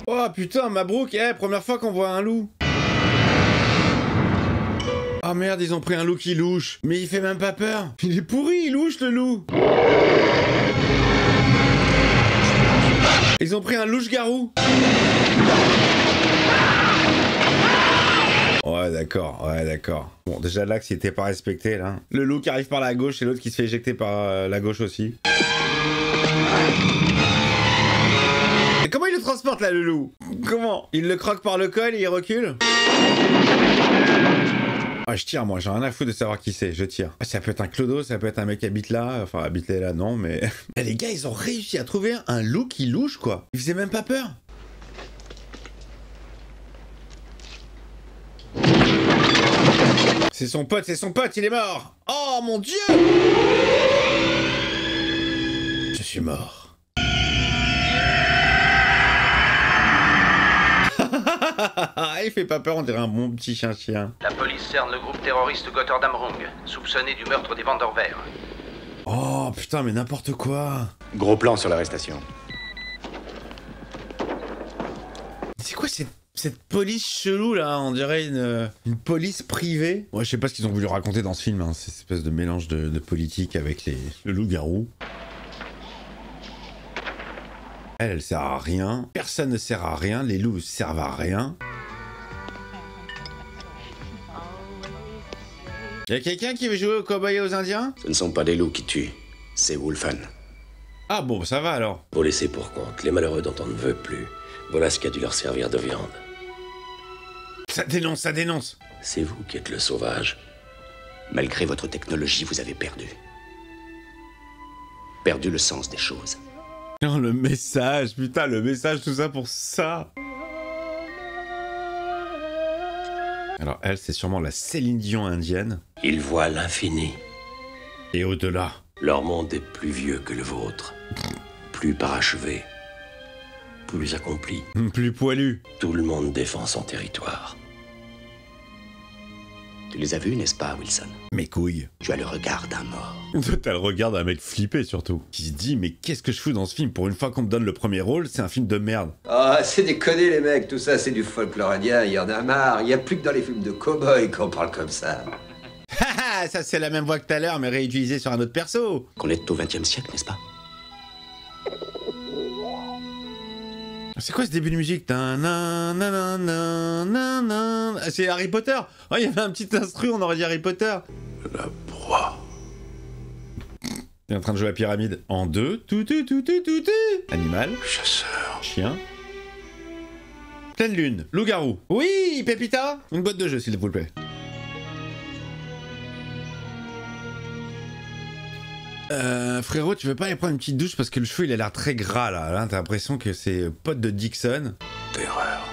[SPEAKER 2] Oh putain, Mabrouk, première fois qu'on voit un loup. Ah merde, ils ont pris un loup qui louche. Mais il fait même pas peur. Il est pourri, il louche le loup. Ils ont pris un louche-garou. Ouais, d'accord. Bon, déjà l'axe il était pas respecté là. Le loup qui arrive par la gauche et l'autre qui se fait éjecter par la gauche aussi. Et comment il le transporte là, le loup? Comment? Il le croque par le col et il recule? Ah, je tire, moi, j'ai rien à foutre de savoir qui c'est, je tire. Ah, ça peut être un clodo, ça peut être un mec qui habite là, enfin, habite là, non, mais... Et les gars, ils ont réussi à trouver un loup qui louche, quoi. Il faisait même pas peur. C'est son pote, il est mort. Oh, mon Dieu! Je suis mort. Il fait pas peur, on dirait un bon petit chien.
[SPEAKER 8] La police cerne le groupe terroriste Gotthard Amrung, soupçonné du meurtre des Vanderveer.
[SPEAKER 2] Oh putain, mais n'importe quoi.
[SPEAKER 7] Gros plan sur l'arrestation.
[SPEAKER 2] C'est quoi cette police chelou là? On dirait une police privée. Moi, je sais pas ce qu'ils ont voulu raconter dans ce film, hein. Cette espèce de mélange de politique avec le loup-garou. Elle sert à rien. Personne ne sert à rien. Les loups servent à rien. Y'a quelqu'un qui veut jouer aux cow-boys et aux indiens?
[SPEAKER 14] Ce ne sont pas des loups qui tuent, c'est Wolfen.
[SPEAKER 2] Ah bon, ça va alors.
[SPEAKER 14] Pour laisser pour compte les malheureux dont on ne veut plus. Voilà ce qui a dû leur servir de viande.
[SPEAKER 2] Ça dénonce, ça dénonce.
[SPEAKER 14] C'est vous qui êtes le sauvage. Malgré votre technologie, vous avez perdu. Perdu le sens des choses.
[SPEAKER 2] Non, le message, putain, le message, tout ça pour ça. Alors elle, c'est sûrement la Céline Dion indienne.
[SPEAKER 14] Ils voient l'infini.
[SPEAKER 2] Et au-delà.
[SPEAKER 14] Leur monde est plus vieux que le vôtre. Plus parachevé. Plus accompli.
[SPEAKER 2] Plus poilu.
[SPEAKER 14] Tout le monde défend son territoire. Tu les as vus, n'est-ce pas, Wilson?
[SPEAKER 2] Mes couilles.
[SPEAKER 14] Tu as le regard d'un mort.
[SPEAKER 2] Toi, t'as le regard d'un mec flippé, surtout. Qui se dit, mais qu'est-ce que je fous dans ce film? Pour une fois qu'on me donne le premier rôle, c'est un film de merde.
[SPEAKER 13] Ah, c'est déconné, les mecs. Tout ça, c'est du folklore indien. Il y en a marre. Il n'y a plus que dans les films de cow-boys qu'on parle comme ça.
[SPEAKER 2] Haha, ça c'est la même voix que tout à l'heure, mais réutilisée sur un autre perso.
[SPEAKER 14] Qu'on est au XXe siècle, n'est-ce pas?
[SPEAKER 2] C'est quoi ce début de musique? C'est Harry Potter. Oh, il y avait un petit instru, on aurait dit Harry Potter.
[SPEAKER 9] La proie.
[SPEAKER 2] Il est en train de jouer à pyramide. En deux. Animal.
[SPEAKER 9] Chasseur.
[SPEAKER 2] Chien. Pleine lune. Loup-garou. Oui, Pépita. Une boîte de jeu, s'il vous plaît. Frérot, tu veux pas aller prendre une petite douche parce que le cheveu il a l'air très gras là. Là, t'as l'impression que c'est pote de Dixon.
[SPEAKER 9] Terreur.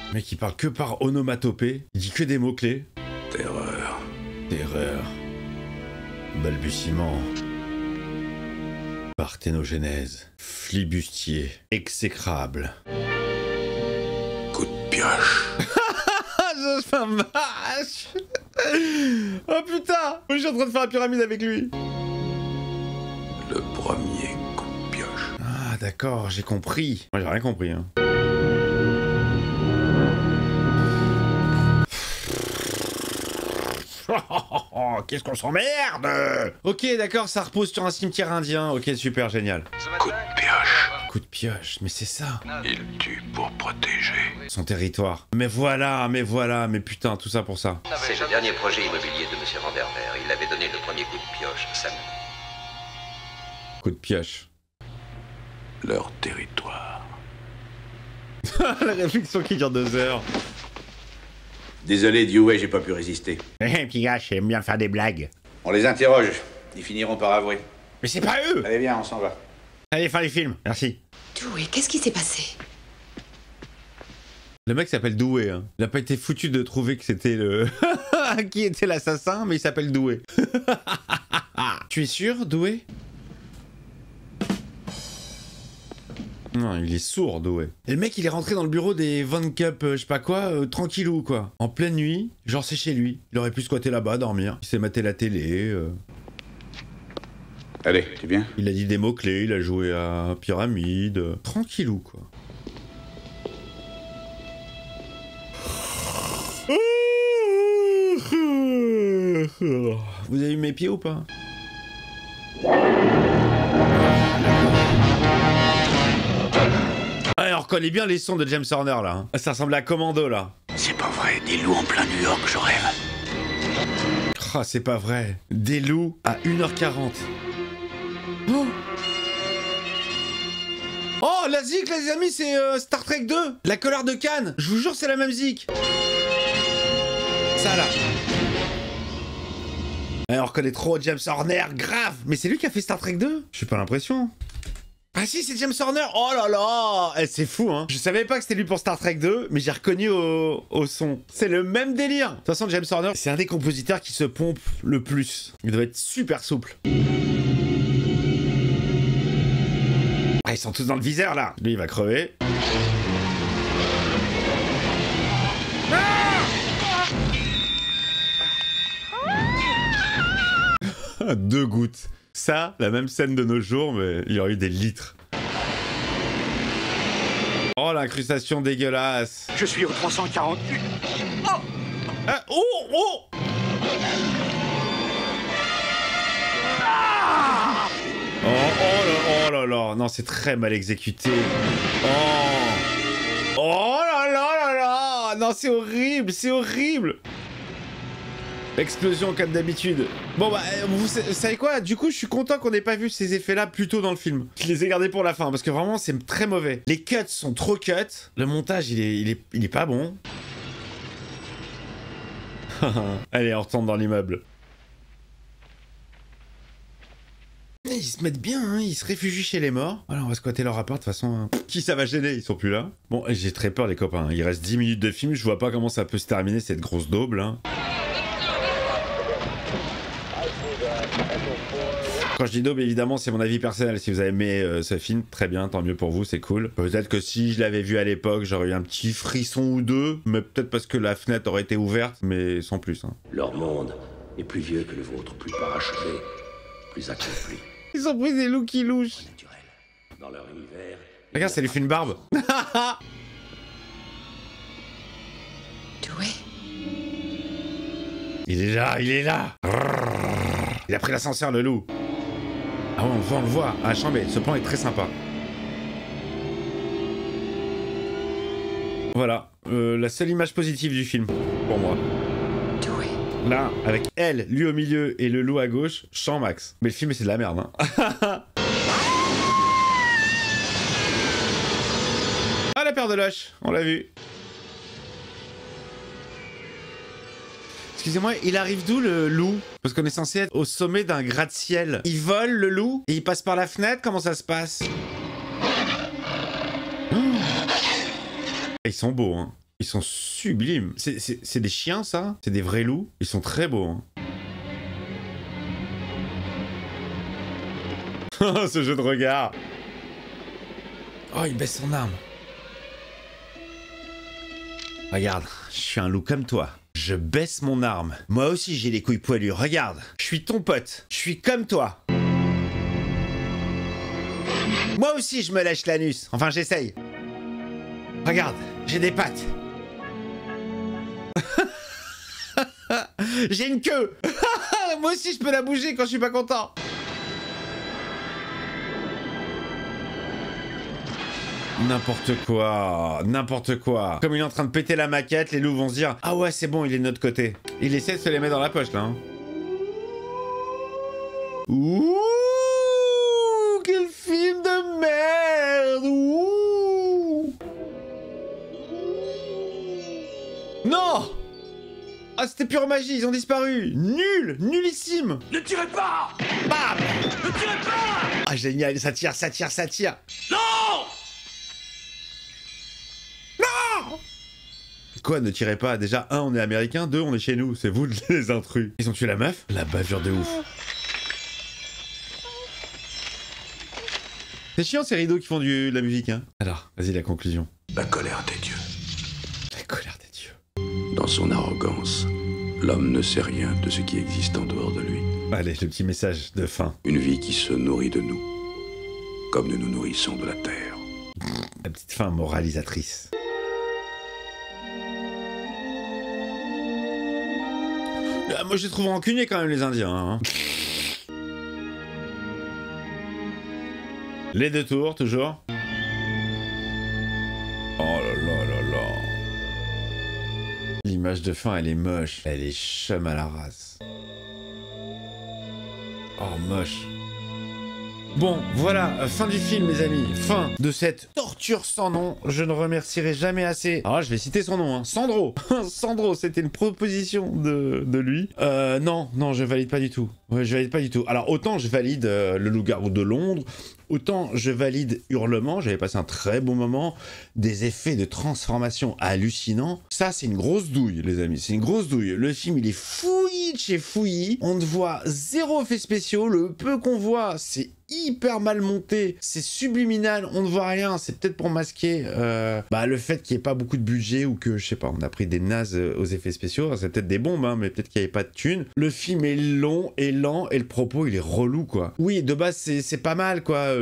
[SPEAKER 2] Le mec il parle que par onomatopée. Il dit que des mots-clés.
[SPEAKER 9] Terreur.
[SPEAKER 2] Terreur. Balbutiement. Parthénogenèse. Flibustier. Exécrable.
[SPEAKER 9] Coup de pioche.
[SPEAKER 2] Je fais un match. Oh putain. Je suis en train de faire la pyramide avec lui.
[SPEAKER 9] Le premier coup de pioche.
[SPEAKER 2] Ah d'accord, j'ai compris. Moi j'ai rien compris. Hein. Qu'est-ce qu'on s'emmerde. Ok d'accord, ça repose sur un cimetière indien. Ok super, génial.
[SPEAKER 9] Coup de pioche.
[SPEAKER 2] Coup de pioche, mais c'est ça.
[SPEAKER 9] Il tue pour protéger
[SPEAKER 2] son territoire. Mais putain, tout ça pour ça.
[SPEAKER 3] C'est le dernier projet immobilier de M. Vanderveer. Il avait donné le premier coup de pioche samedi.
[SPEAKER 2] Coup de pioche.
[SPEAKER 5] Leur territoire.
[SPEAKER 2] La réflexion qui dure 2 heures.
[SPEAKER 7] Désolé, Dewey, j'ai pas pu résister.
[SPEAKER 2] Petit gars, j'aime bien faire des blagues.
[SPEAKER 7] On les interroge. Ils finiront par avouer.
[SPEAKER 2] Mais c'est pas eux!
[SPEAKER 7] Allez, viens, on s'en va.
[SPEAKER 2] Allez, faire les films, merci.
[SPEAKER 11] Dewey, qu'est-ce qui s'est passé?
[SPEAKER 2] Le mec s'appelle Dewey, hein. Il a pas été foutu de trouver que c'était le... qui était l'assassin, mais il s'appelle Dewey. Tu es sûr, Dewey? Non, il est sourd, Dewey. Et le mec, il est rentré dans le bureau des Von Cup, je sais pas quoi, tranquillou, quoi. En pleine nuit, genre c'est chez lui. Il aurait pu squatter là-bas, dormir. Il s'est maté la télé.
[SPEAKER 7] Allez, t'es bien?
[SPEAKER 2] Il a dit des mots-clés, il a joué à Pyramide. Tranquillou, quoi. Vous avez vu mes pieds ou pas? Ah, on reconnaît bien les sons de James Horner là. Hein. Ça ressemble à Commando là.
[SPEAKER 14] C'est pas vrai, des loups en plein New York, je rêve.
[SPEAKER 2] Ah, c'est pas vrai. Des loups à 1h40. Oh, oh la zik les amis, c'est Star Trek 2. La colère de Khan. Je vous jure c'est la même zik. Ça là. Ouais, on reconnaît trop James Horner, grave. Mais c'est lui qui a fait Star Trek 2? J'ai pas l'impression. Ah si, c'est James Horner. Oh là là, c'est fou, hein. Je savais pas que c'était lui pour Star Trek 2, mais j'ai reconnu au son. C'est le même délire. De toute façon, James Horner, c'est un des compositeurs qui se pompe le plus. Il doit être super souple. Ah, ils sont tous dans le viseur, là. Lui, il va crever. Ah 2 gouttes. Ça, la même scène de nos jours, mais il y aurait eu des litres. Oh, l'incrustation dégueulasse.
[SPEAKER 18] Je suis au 348.
[SPEAKER 2] Oh ah, oh, oh
[SPEAKER 18] Ah
[SPEAKER 2] oh là là. Non, c'est très mal exécuté. Oh là là. Non, c'est horrible, c'est horrible. Explosion comme d'habitude. Bon bah, vous savez quoi? Du coup, je suis content qu'on n'ait pas vu ces effets-là plus tôt dans le film. Je les ai gardés pour la fin, parce que vraiment, c'est très mauvais. Les cuts sont trop cuts. Le montage, il est pas bon. Allez, on retourne dans l'immeuble. Ils se mettent bien, hein, ils se réfugient chez les morts. Voilà, on va squatter leur appart, de toute façon. Qui ça va gêner? Ils sont plus là. Bon, j'ai très peur, les copains. Il reste 10 minutes de film, je vois pas comment ça peut se terminer, cette grosse daube, là. Quand je dis daube, évidemment, c'est mon avis personnel. Si vous avez aimé ce film, très bien, tant mieux pour vous, c'est cool. Peut-être que si je l'avais vu à l'époque, j'aurais eu un petit frisson ou deux, mais peut-être parce que la fenêtre aurait été ouverte, mais sans plus. Hein.
[SPEAKER 14] Leur monde est plus vieux que le vôtre, plus parachevé, plus accompli.
[SPEAKER 2] Ils ont pris des loups qui louchent.
[SPEAKER 14] Dans leur univers...
[SPEAKER 2] Regarde, ça lui fait une barbe.
[SPEAKER 11] Dewey.
[SPEAKER 2] Il est là, il est là. Il a pris l'ascenseur, le loup. Ah ouais, on le voit. Ah, chambé, ce plan est très sympa. Voilà, la seule image positive du film, pour moi. Là, avec elle, lui au milieu et le loup à gauche, champ max. Mais le film, c'est de la merde, hein. Ah, la paire de loches, on l'a vu. Excusez-moi, il arrive d'où le loup? Parce qu'on est censé être au sommet d'un gratte-ciel. Il vole le loup et il passe par la fenêtre? Comment ça se passe? Oh. Ils sont beaux, hein. Ils sont sublimes. C'est des chiens, ça? C'est des vrais loups? Ils sont très beaux, hein. Ce jeu de regard. Oh, il baisse son arme. Regarde, je suis un loup comme toi. Je baisse mon arme. Moi aussi j'ai les couilles poilues, regarde. Je suis ton pote. Je suis comme toi. Moi aussi je me lèche l'anus. Enfin j'essaye. Regarde, j'ai des pattes. J'ai une queue. Moi aussi je peux la bouger quand je suis pas content. N'importe quoi, n'importe quoi. Comme il est en train de péter la maquette, les loups vont se dire « Ah ouais, c'est bon, il est de notre côté. » Il essaie de se les mettre dans la poche, là. Hein. Ouh, c'était pure magie, ils ont disparu. Nul, nullissime.
[SPEAKER 15] Ne tirez pas!
[SPEAKER 2] Bam.
[SPEAKER 15] Ne tirez pas!
[SPEAKER 2] Ah génial, ça tire, ça tire, ça tire.
[SPEAKER 15] Non!
[SPEAKER 2] Non! Quoi, ne tirez pas? Déjà, 1, on est américain, 2, on est chez nous, c'est vous les intrus. Ils ont tué la meuf? La bavure de ouf. C'est chiant ces rideaux qui font de la musique, hein. Alors, vas-y, la conclusion.
[SPEAKER 14] La colère des dieux.
[SPEAKER 2] La colère des dieux.
[SPEAKER 14] Dans son arrogance, l'homme ne sait rien de ce qui existe en dehors de lui.
[SPEAKER 2] Allez, le petit message de fin.
[SPEAKER 14] Une vie qui se nourrit de nous, comme nous nous nourrissons de la terre.
[SPEAKER 2] La petite fin moralisatrice. Moi, je les trouve rancuniers quand même, les Indiens, hein. Les 2 tours, toujours. Oh là là là là. L'image de fin, elle est moche. Elle est chum à la race. Oh, moche. Bon, voilà, fin du film, mes amis. Fin de cette torture sans nom. Je ne remercierai jamais assez. Alors là, je vais citer son nom, hein. Sandro. Sandro, c'était une proposition de lui. Non, je valide pas du tout. Ouais, je valide pas du tout. Alors, autant je valide Le Loup-garou de Londres, autant je valide Hurlement. J'avais passé un très bon moment. Des effets de transformation hallucinants. Ça, c'est une grosse douille, les amis. C'est une grosse douille. Le film, il est fouillis de chez fouillis. On ne voit zéro effet spéciaux. Le peu qu'on voit, c'est hyper mal monté, c'est subliminal, on ne voit rien, c'est peut-être pour masquer le fait qu'il n'y ait pas beaucoup de budget ou que, je sais pas, on a pris des nazes aux effets spéciaux, c'est peut-être des bombes, hein, mais peut-être qu'il n'y avait pas de thunes. Le film est long et lent et le propos il est relou quoi. Oui, de base c'est pas mal quoi,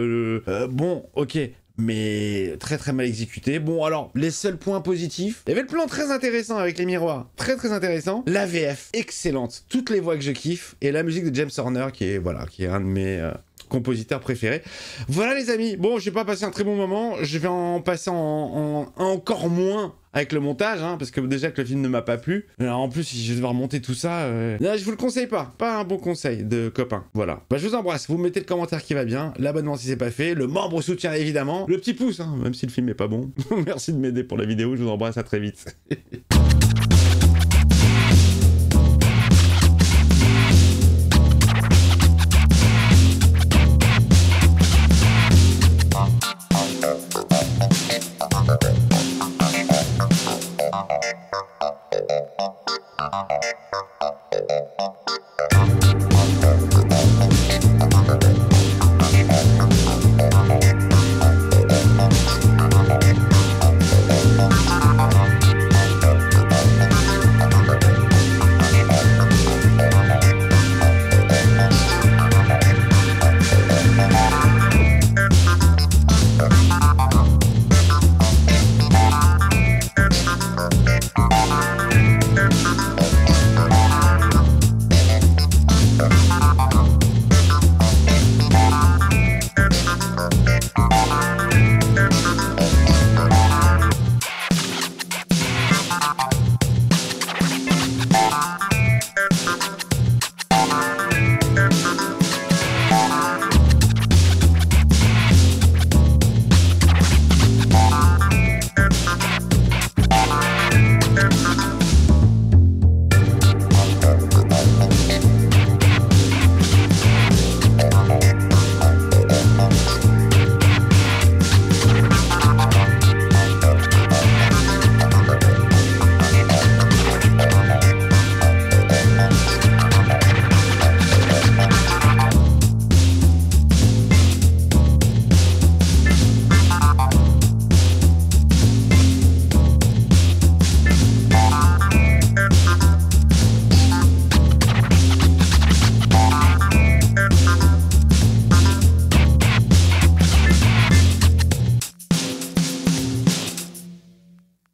[SPEAKER 2] bon, ok. Mais très très mal exécuté. Bon alors, les seuls points positifs, il y avait le plan très intéressant avec les miroirs, très très intéressant. La VF, excellente, toutes les voix que je kiffe, et la musique de James Horner qui est un de mes compositeur préféré. Voilà les amis, bon j'ai pas passé un très bon moment, je vais en passer en encore moins avec le montage, hein, parce que déjà que le film ne m'a pas plu. Alors en plus, si je vais devoir monter tout ça, là, je vous le conseille pas un bon conseil de copain. Voilà. Bah, je vous embrasse, vous mettez le commentaire qui va bien, l'abonnement si c'est pas fait, le membre soutien évidemment, le petit pouce, hein, même si le film est pas bon. Merci de m'aider pour la vidéo, je vous embrasse, à très vite.